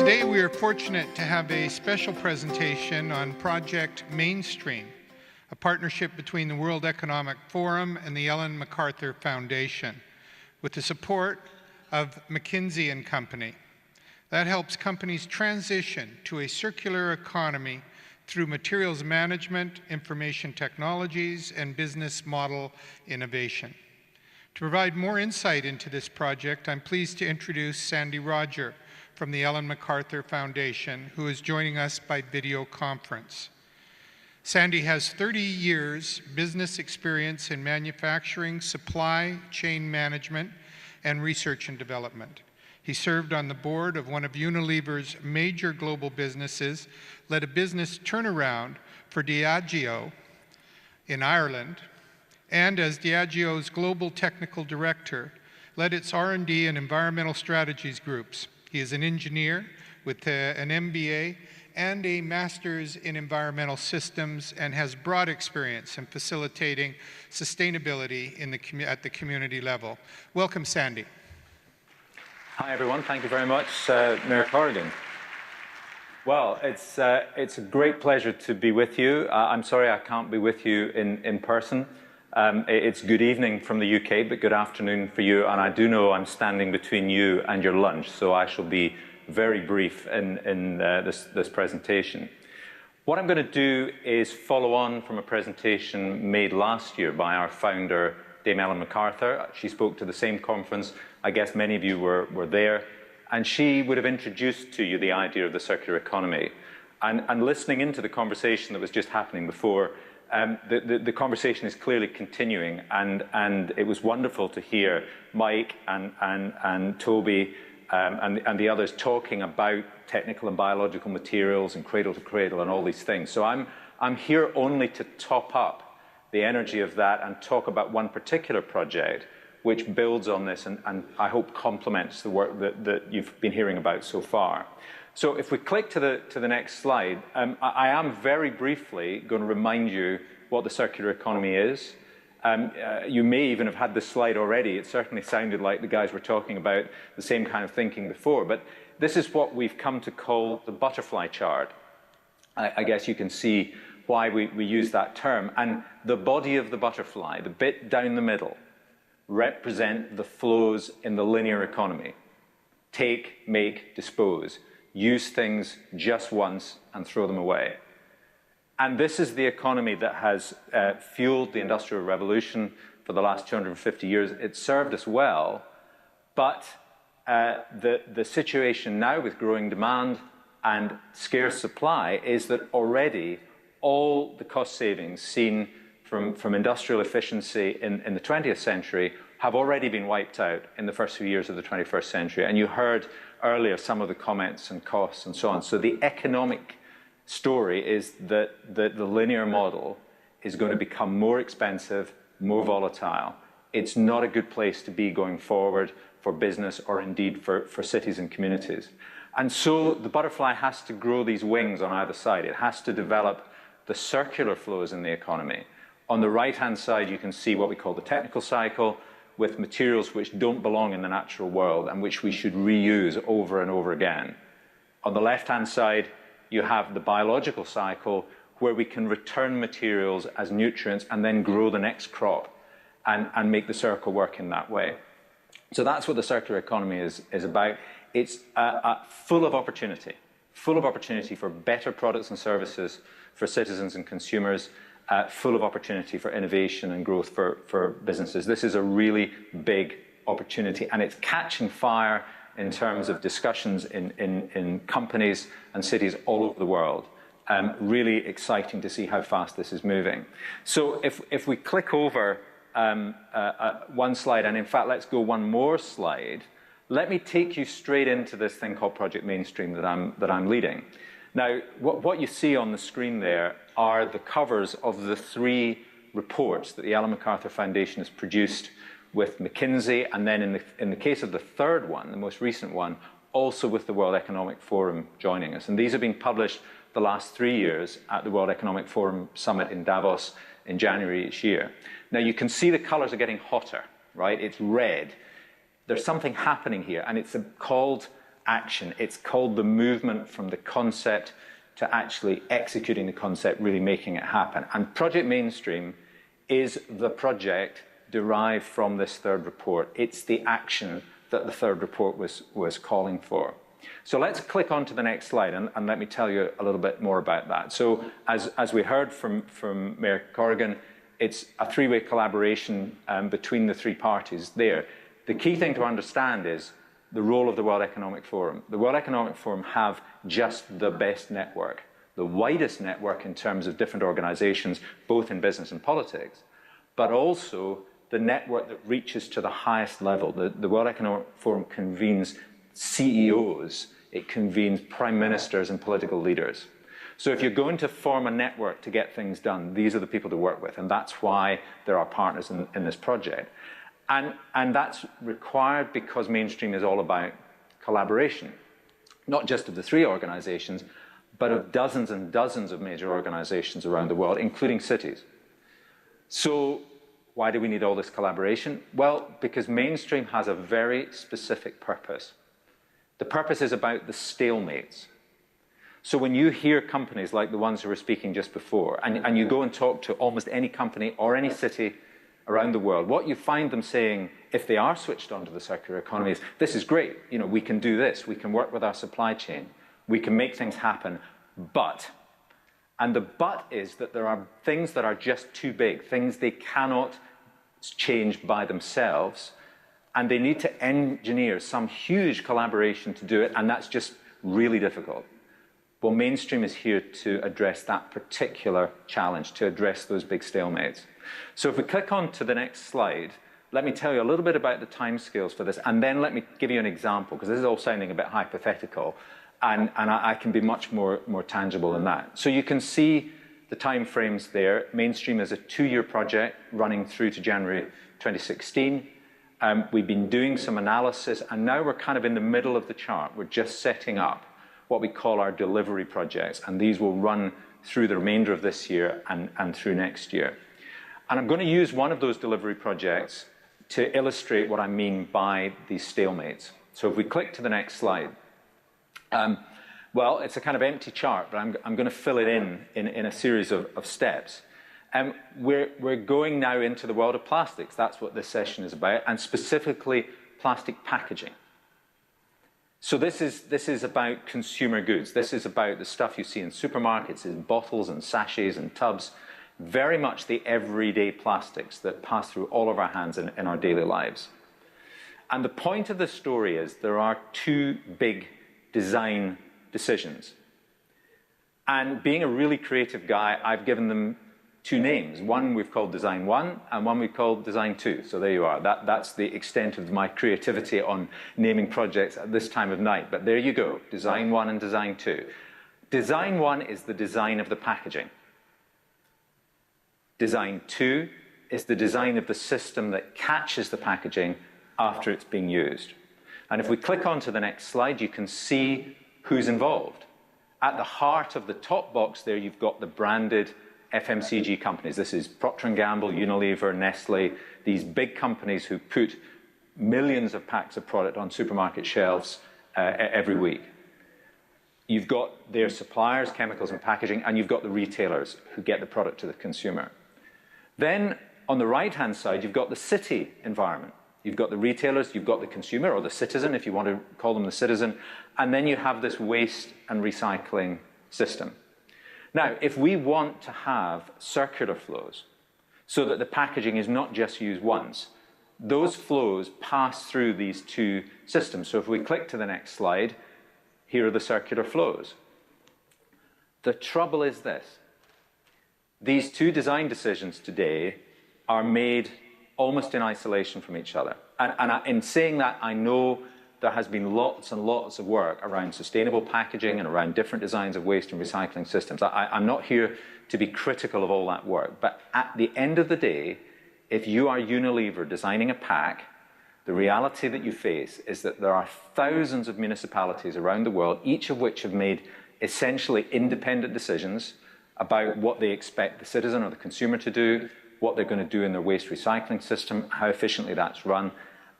Today we are fortunate to have a special presentation on Project Mainstream, a partnership between the World Economic Forum and the Ellen MacArthur Foundation, with the support of McKinsey & Company. That helps companies transition to a circular economy through materials management, information technologies, and business model innovation. To provide more insight into this project, I'm pleased to introduce Sandy Rodger from the Ellen MacArthur Foundation, who is joining us by video conference. Sandy has 30 years business experience in manufacturing, supply chain management, and research and development. He served on the board of one of Unilever's major global businesses, led a business turnaround for Diageo in Ireland, and as Diageo's global technical director, led its R&D and environmental strategies groups. He is an engineer with an MBA and a master's in environmental systems and has broad experience in facilitating sustainability at the community level. Welcome, Sandy. Hi, everyone. Thank you very much, Mayor Corrigan. Well, it's a great pleasure to be with you. I'm sorry I can't be with you in person. It's good evening from the UK, but good afternoon for you. And I do know I'm standing between you and your lunch, so I shall be very brief in this presentation. What I'm going to do is follow on from a presentation made last year by our founder, Dame Ellen MacArthur. She spoke to the same conference. I guess many of you were there. And she would have introduced to you the idea of the circular economy. And listening into the conversation that was just happening before, the conversation is clearly continuing, and it was wonderful to hear Mike and Toby and the others talking about technical and biological materials and cradle to cradle and all these things. So I'm here only to top up the energy of that and talk about one particular project which builds on this and I hope complements the work that you've been hearing about so far. So if we click to the next slide, I am very briefly going to remind you what the circular economy is. You may even have had this slide already. It certainly sounded like the guys were talking about the same kind of thinking before. But this is what we've come to call the butterfly chart. I guess you can see why we use that term. And the body of the butterfly, the bit down the middle, represent the flows in the linear economy. Take, make, dispose. Use things just once and throw them away. And this is the economy that has fueled the Industrial Revolution for the last 250 years. It served us well, but the situation now with growing demand and scarce supply is that already all the cost savings seen from industrial efficiency in the 20th century have already been wiped out in the first few years of the 21st century. And you heard earlier some of the comments and costs and so on. So the economic story is that the linear model is going to become more expensive, more volatile. It's not a good place to be going forward for business or indeed for cities and communities. And so the butterfly has to grow these wings on either side. It has to develop the circular flows in the economy. On the right-hand side, you can see what we call the technical cycle, with materials which don't belong in the natural world and which we should reuse over and over again. On the left-hand side, you have the biological cycle, where we can return materials as nutrients and then grow the next crop and make the circle work in that way. So that's what the circular economy is about. It's full of opportunity for better products and services for citizens and consumers, full of opportunity for innovation and growth for businesses. This is a really big opportunity, and it's catching fire in terms of discussions in companies and cities all over the world. Really exciting to see how fast this is moving. So if we click over one slide, and in fact, let's go one more slide, let me take you straight into this thing called Project Mainstream that I'm leading. Now, what you see on the screen there are the covers of the 3 reports that the Ellen MacArthur Foundation has produced with McKinsey, and then in the case of the third one, the most recent one, also with the World Economic Forum joining us. And these have been published the last 3 years at the World Economic Forum Summit in Davos in January each year. Now, you can see the colors are getting hotter, right? It's red. There's something happening here, and it's called action. It's called the movement from the concept to actually executing the concept, really making it happen. And Project Mainstream is the project derived from this third report. It's the action that the third report was calling for. So let's click on to the next slide and let me tell you a little bit more about that. So as we heard from Mayor Corrigan, it's a three-way collaboration between the three parties there. The key thing to understand is the role of the World Economic Forum. The World Economic Forum have just the best network, the widest network in terms of different organizations, both in business and politics, but also the network that reaches to the highest level. The World Economic Forum convenes CEOs, it convenes prime ministers and political leaders. So if you're going to form a network to get things done, these are the people to work with, and that's why there are partners in this project. And that's required because Mainstream is all about collaboration, not just of the three organizations, but of dozens and dozens of major organizations around the world, including cities. So why do we need all this collaboration? Well, because Mainstream has a very specific purpose. The purpose is about the stalemates. So when you hear companies like the ones who were speaking just before, and you go and talk to almost any company or any city around the world, what you find them saying, if they are switched onto the circular economy, is this is great. You know, we can do this. We can work with our supply chain. We can make things happen. But, and the but is that there are things that are just too big, things they cannot change by themselves, and they need to engineer some huge collaboration to do it, and that's just really difficult. Well, Mainstream is here to address that particular challenge, to address those big stalemates. So if we click on to the next slide, let me tell you a little bit about the timescales for this, and then let me give you an example, because this is all sounding a bit hypothetical, and I can be much more tangible than that. So you can see the timeframes there. Mainstream is a 2-year project running through to January 2016. We've been doing some analysis, and now we're kind of in the middle of the chart. We're just setting up what we call our delivery projects, and these will run through the remainder of this year and through next year. And I'm going to use one of those delivery projects to illustrate what I mean by these stalemates. So if we click to the next slide, well, it's a kind of empty chart, but I'm going to fill it in a series of steps. We're going now into the world of plastics. That's what this session is about, and specifically plastic packaging. So this is about consumer goods. This is about the stuff you see in supermarkets, in bottles and sachets and tubs, very much the everyday plastics that pass through all of our hands in our daily lives. And the point of the story is there are two big design decisions. And being a really creative guy, I've given them two names. One we've called Design 1, and one we've called Design 2. So there you are. That's the extent of my creativity on naming projects at this time of night. But there you go, Design 1 and Design 2. Design 1 is the design of the packaging. Design 2 is the design of the system that catches the packaging after it's being used. And if we click on to the next slide, you can see who's involved. At the heart of the top box there, you've got the branded FMCG companies. This is Procter & Gamble, Unilever, Nestle, these big companies who put millions of packs of product on supermarket shelves every week. You've got their suppliers, chemicals and packaging, and you've got the retailers who get the product to the consumer. Then on the right-hand side, you've got the city environment. You've got the retailers, you've got the consumer, or the citizen, if you want to call them the citizen, and then you have this waste and recycling system. Now, if we want to have circular flows so that the packaging is not just used once, those flows pass through these two systems. So if we click to the next slide, here are the circular flows. The trouble is this. These two design decisions today are made almost in isolation from each other. And in saying that, I know there has been lots and lots of work around sustainable packaging and around different designs of waste and recycling systems. I'm not here to be critical of all that work, but at the end of the day, if you are Unilever designing a pack, the reality that you face is that there are thousands of municipalities around the world, each of which have made essentially independent decisions about what they expect the citizen or the consumer to do, what they're going to do in their waste recycling system, how efficiently that's run.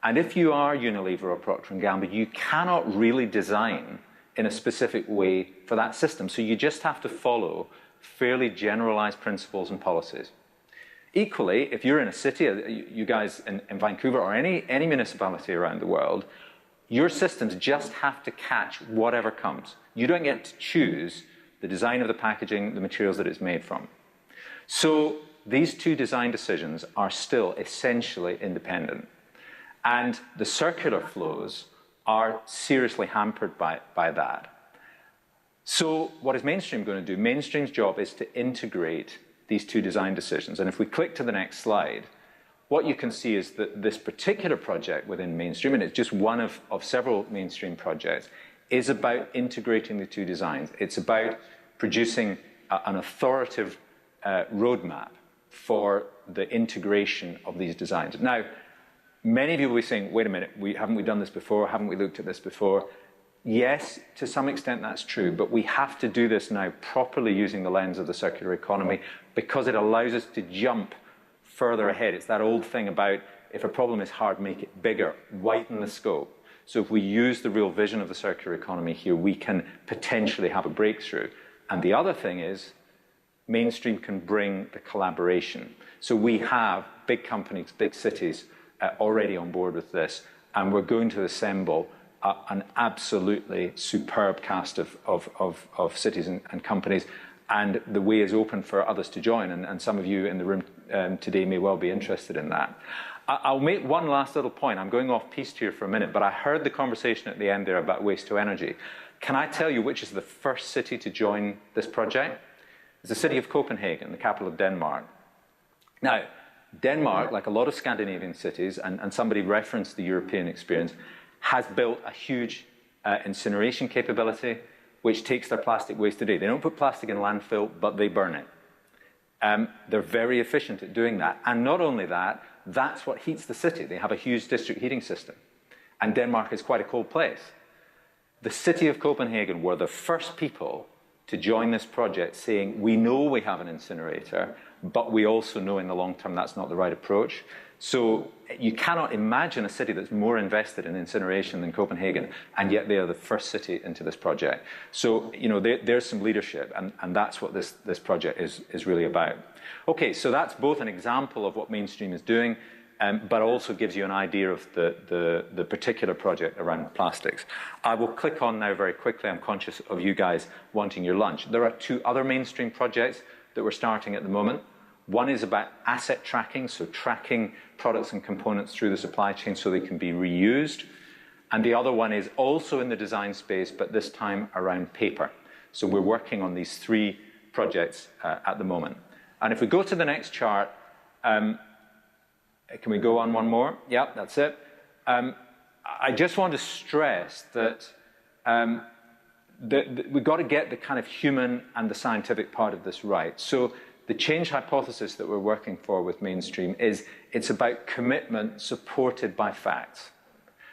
And if you are Unilever or Procter & Gamble, you cannot really design in a specific way for that system. So you just have to follow fairly generalized principles and policies. Equally, if you're in a city, you guys in Vancouver or any municipality around the world, your systems just have to catch whatever comes. You don't get to choose the design of the packaging, the materials that it's made from. So these two design decisions are still essentially independent. And the circular flows are seriously hampered by that. So what is Mainstream going to do? Mainstream's job is to integrate these two design decisions. And if we click to the next slide, what you can see is that this particular project within Mainstream, and it's just one of several Mainstream projects, is about integrating the two designs. It's about producing an authoritative roadmap for the integration of these designs. Now, many of you will be saying, wait a minute, haven't we done this before? Haven't we looked at this before? Yes, to some extent that's true, but we have to do this now properly using the lens of the circular economy because it allows us to jump further ahead. It's that old thing about if a problem is hard, make it bigger, widen the scope. So if we use the real vision of the circular economy here, we can potentially have a breakthrough. And the other thing is, Mainstream can bring the collaboration. So we have big companies, big cities already on board with this, and we're going to assemble an absolutely superb cast of cities and companies, and the way is open for others to join, and some of you in the room today may well be interested in that. I'll make one last little point. I'm going off piste here for a minute, but I heard the conversation at the end there about waste to energy. Can I tell you which is the first city to join this project? It's the city of Copenhagen, the capital of Denmark. Now, Denmark, like a lot of Scandinavian cities, and somebody referenced the European experience, has built a huge incineration capability, which takes their plastic waste today. They don't put plastic in landfill, but they burn it. They're very efficient at doing that. And not only that, that's what heats the city. They have a huge district heating system. And Denmark is quite a cold place. The city of Copenhagen were the first people to join this project saying, we know we have an incinerator, but we also know in the long term that's not the right approach. So you cannot imagine a city that's more invested in incineration than Copenhagen, and yet they are the first city into this project. So, you know, there's some leadership, and that's what this project is really about. Okay, so that's both an example of what Mainstream is doing, but also gives you an idea of the particular project around plastics. I will click on now very quickly. I'm conscious of you guys wanting your lunch. There are two other Mainstream projects that we're starting at the moment. One is about asset tracking, so tracking products and components through the supply chain so they can be reused. And the other one is also in the design space, but this time around paper. So we're working on these three projects at the moment. And if we go to the next chart, can we go on one more? Yeah, that's it. I just want to stress that we've got to get the kind of human and the scientific part of this right. So the change hypothesis that we're working for with Mainstream is it's about commitment supported by facts.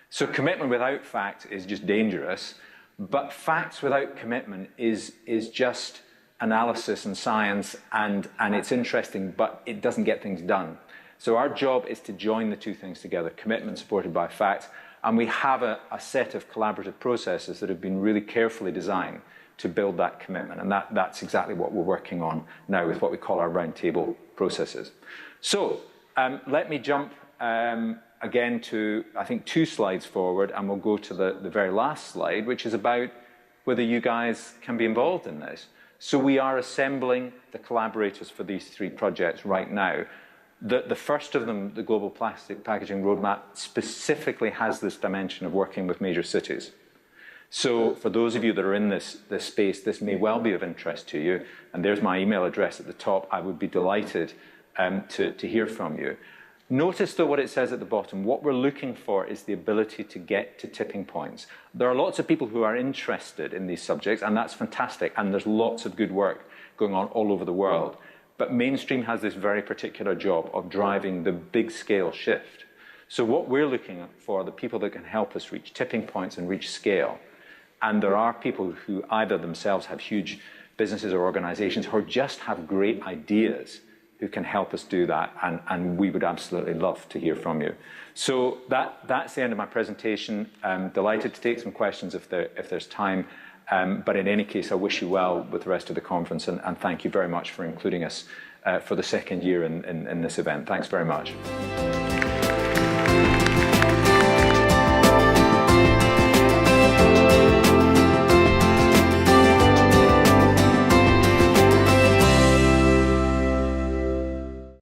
So commitment without facts is just dangerous, but facts without commitment is just analysis and science, and it's interesting, but it doesn't get things done. So our job is to join the two things together, commitment supported by facts, and we have a set of collaborative processes that have been really carefully designed to build that commitment, and that's exactly what we're working on now with what we call our roundtable processes. So let me jump again to, I think, 2 slides forward, and we'll go to the very last slide, which is about whether you guys can be involved in this. So we are assembling the collaborators for these 3 projects right now. The first of them, the Global Plastic Packaging Roadmap, specifically has this dimension of working with major cities. So for those of you that are in this space, this may well be of interest to you. And there's my email address at the top. I would be delighted to hear from you. Notice, though, what it says at the bottom. What we're looking for is the ability to get to tipping points. There are lots of people who are interested in these subjects, and that's fantastic. And there's lots of good work going on all over the world. But Mainstream has this very particular job of driving the big-scale shift. So what we're looking for are the people that can help us reach tipping points and reach scale. And there are people who either themselves have huge businesses or organizations or just have great ideas who can help us do that, and we would absolutely love to hear from you. So that's the end of my presentation. I'm delighted to take some questions if there's time, but in any case, I wish you well with the rest of the conference, and thank you very much for including us for the second year in this event. Thanks very much.